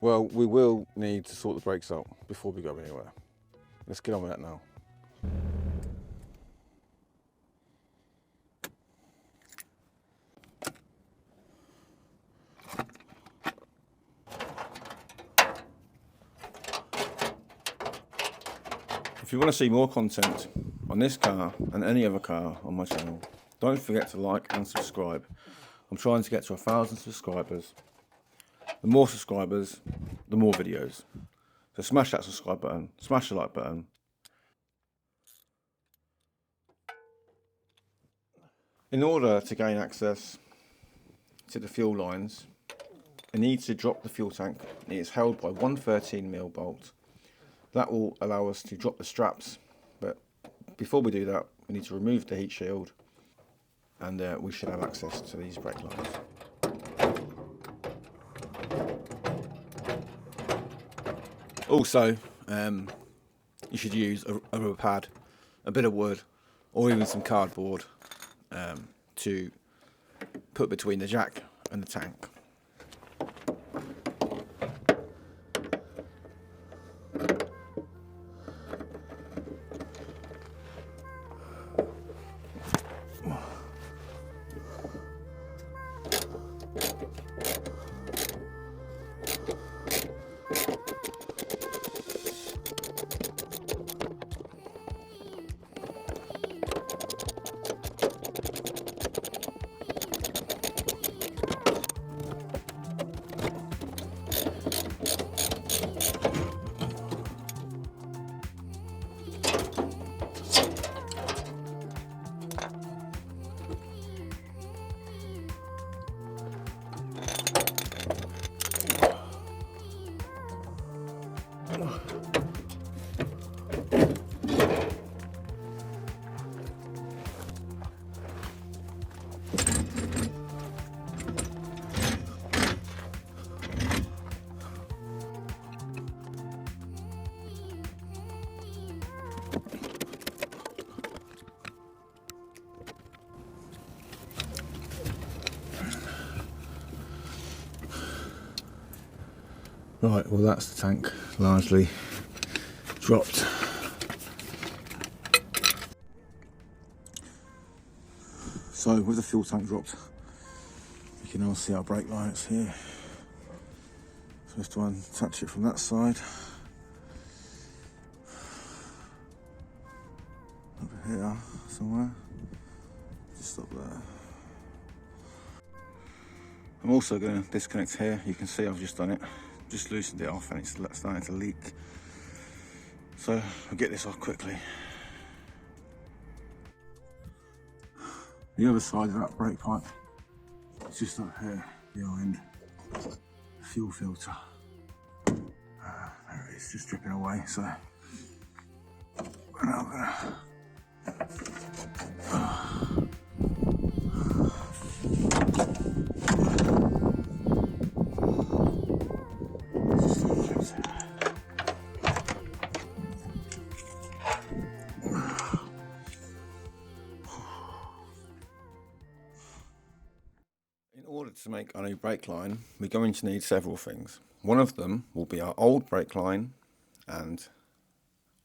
Well, we will need to sort the brakes out before we go anywhere. Let's get on with that now. If you want to see more content on this car and any other car on my channel, don't forget to like and subscribe. I'm trying to get to 1,000 subscribers. The more subscribers, the more videos. So smash that subscribe button, smash the like button. In order to gain access to the fuel lines, you need to drop the fuel tank. It is held by one 13mm bolt. That will allow us to drop the straps, but before we do that, we need to remove the heat shield, and we should have access to these brake lines. Also, you should use a rubber pad, a bit of wood, or even some cardboard to put between the jack and the tank. Right, well that's the tank largely dropped. So with the fuel tank dropped, you can now see our brake lights here. So just to unattach it from that side. Over here somewhere, just up there. I'm also going to disconnect here. You can see I've just done it. Just loosened it off and it's starting to leak. So I'll get this off quickly. The other side of that brake pipe is just up here behind the fuel filter. There it is, just dripping away. So now I'm gonna In order to make our new brake line, we're going to need several things. One of them will be our old brake line and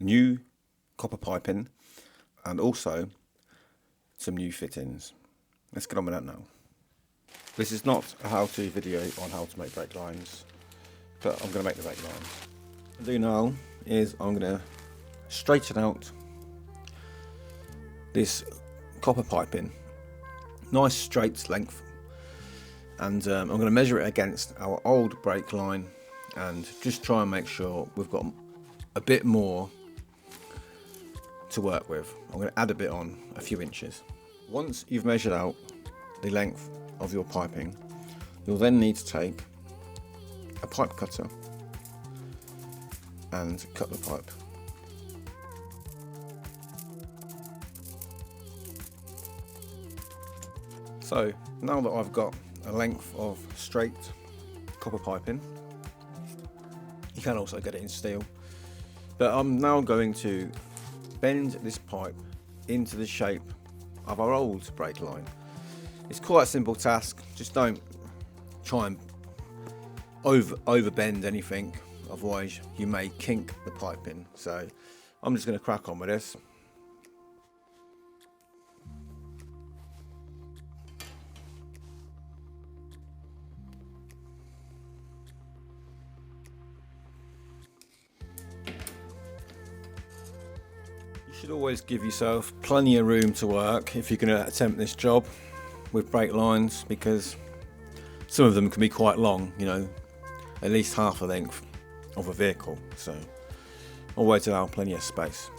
new copper piping, and also some new fittings. Let's get on with that now. This is not a how-to video on how to make brake lines, but I'm going to make the brake lines. What I do now is I'm going to straighten out this copper piping, nice straight length, and I'm going to measure it against our old brake line and just try and make sure we've got a bit more to work with. I'm going to add a bit on, a few inches. Once you've measured out the length of your piping, you'll then need to take a pipe cutter and cut the pipe. So now that I've got a length of straight copper piping, you can also get it in steel, but I'm now going to bend this pipe into the shape of our old brake line. It's quite a simple task, just don't try and over bend anything, otherwise you may kink the piping. So I'm just going to crack on with this. You should always give yourself plenty of room to work if you're going to attempt this job with brake lines, because some of them can be quite long, you know, at least half the length of a vehicle, so always allow plenty of space.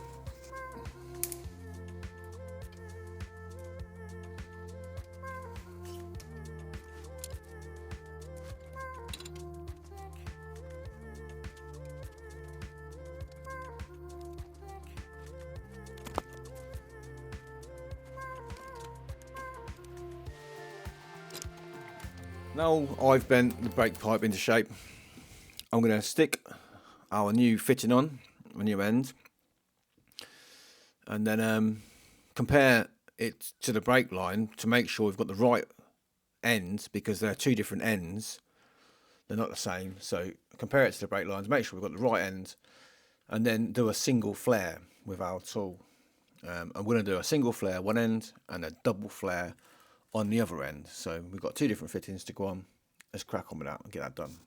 Now I've bent the brake pipe into shape, I'm going to stick our new fitting on, a new end, and then compare it to the brake line to make sure we've got the right end, because there are two different ends, they're not the same. So compare it to the brake line to make sure we've got the right end, and then do a single flare with our tool. I'm going to do a single flare one end and a double flare on the other end. So we've got two different fittings to go on. Let's crack on with that and get that done.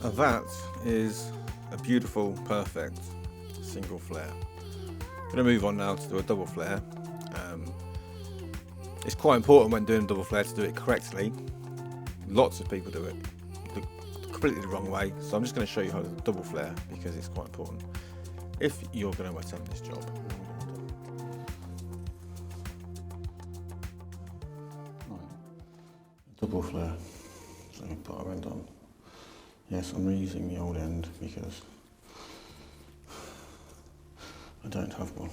And that is a beautiful, perfect single flare. I'm going to move on now to do a double flare. It's quite important when doing a double flare to do it correctly. Lots of people do it completely the wrong way, so I'm just going to show you how to double flare, because it's quite important if you're going to attempt this job. Double flare. So put our end on. Yes, I'm reusing the old end because I don't have one.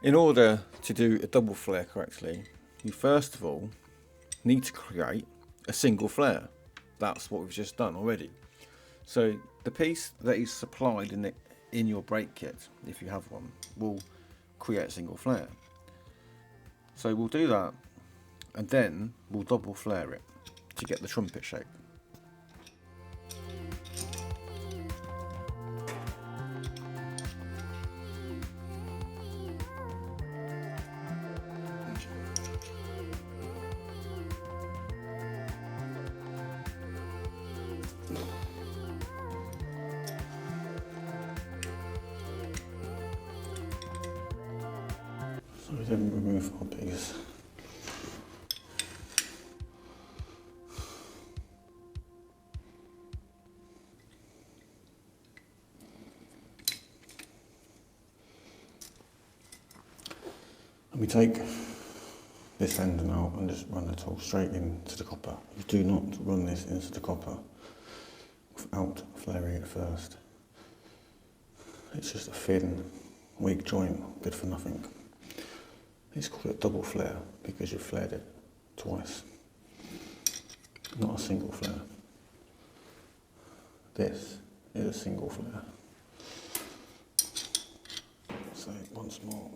In order to do a double flare correctly, you first of all need to create a single flare. That's what we've just done already. So the piece that is supplied in your brake kit, if you have one, will create a single flare. So we'll do that, and then we'll double flare it to get the trumpet shape. So we then remove our piece. And we take this end now and just run the tool straight into the copper. You do not run this into the copper without flaring it first. It's just a thin, weak joint, good for nothing. It's called a double flare because you've flared it twice, not a single flare. This is a single flare. So once more.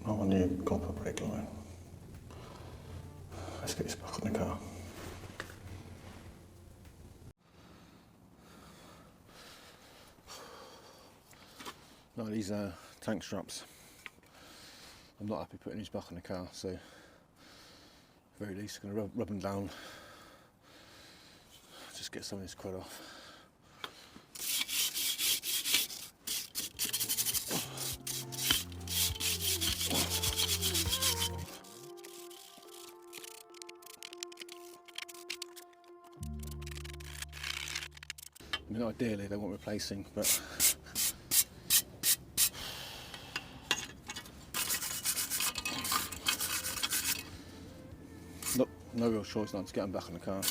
Now a new copper brake line. Let's get this back on the car. Now these tank straps, I'm not happy putting these back on the car, so at the very least I'm going to rub them down, just get some of this crud off. I mean, ideally they want replacing, but look, no real choice now to get them back on the car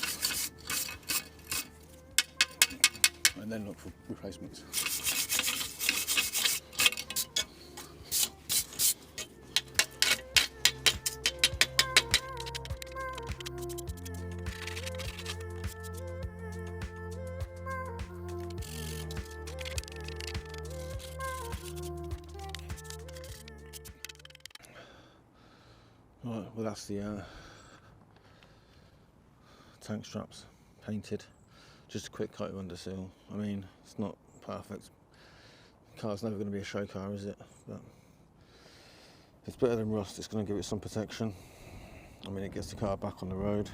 and then look for replacements. Right, well that's the tank straps painted. Just a quick coat of underseal. I mean, it's not perfect. The car's never going to be a show car, is it? But it's better than rust. It's going to give it some protection. I mean, it gets the car back on the road.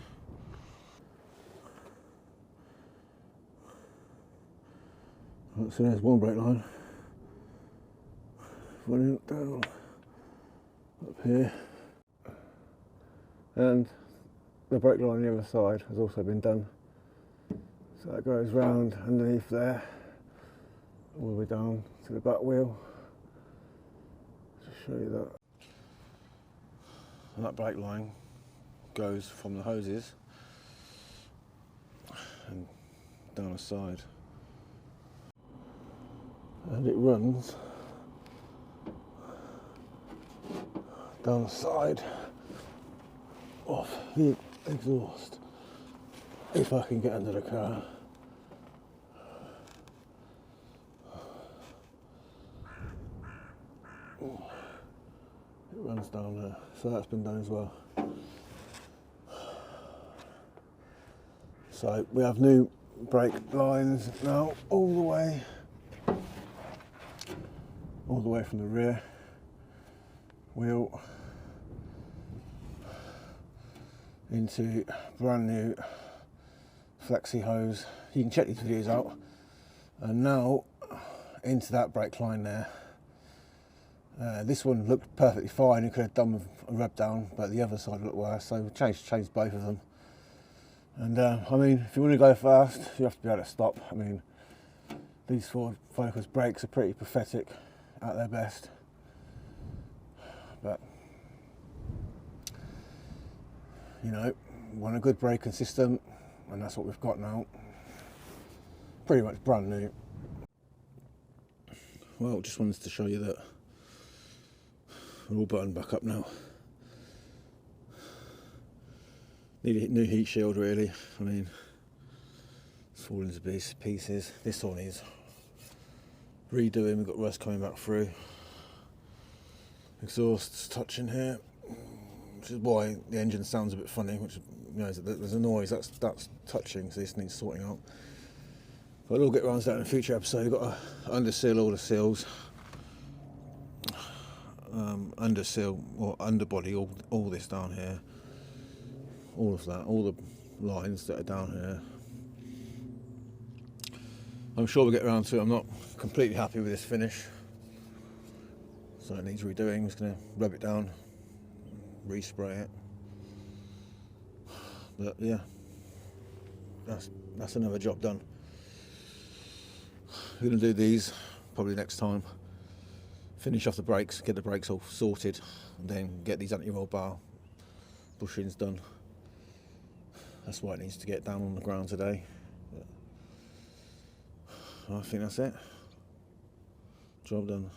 Right, so there's one brake line. Running down up here. And the brake line on the other side has also been done. So that goes round underneath there, all the way down to the back wheel. Just show you that. And that brake line goes from the hoses and down the side. And it runs down the side off the exhaust, if I can get under the car. It runs down there, so that's been done as well. So we have new brake lines now all the way from the rear wheel into brand new flexi hose. You can check these videos out. And now into that brake line there. This one looked perfectly fine. You could have done with a rub down, but the other side looked worse. So we changed both of them. And I mean, if you want to go fast, you have to be able to stop. I mean, these Ford Focus brakes are pretty pathetic at their best. But you know, want a good braking system, and that's what we've got now. Pretty much brand new. Well, just wanted to show you that we're all buttoned back up now. Need a new heat shield really. I mean, it's falling to pieces. This one is redoing. We've got rust coming back through. Exhaust's touching here, which is why the engine sounds a bit funny, which, you know, there's a noise that's touching, so this needs sorting out. But we'll get around to that in a future episode. We've got to underseal all the seals, underseal or underbody all this down here, all of that, all the lines that are down here. I'm sure we'll get around to it. I'm not completely happy with this finish, so it needs redoing. I'm just going to rub it down, respray it. But yeah, that's another job done. We're going to do these probably next time. Finish off the brakes, get the brakes all sorted, and then get these anti-roll bar bushings done. That's why it needs to get down on the ground today. But I think that's it. Job done.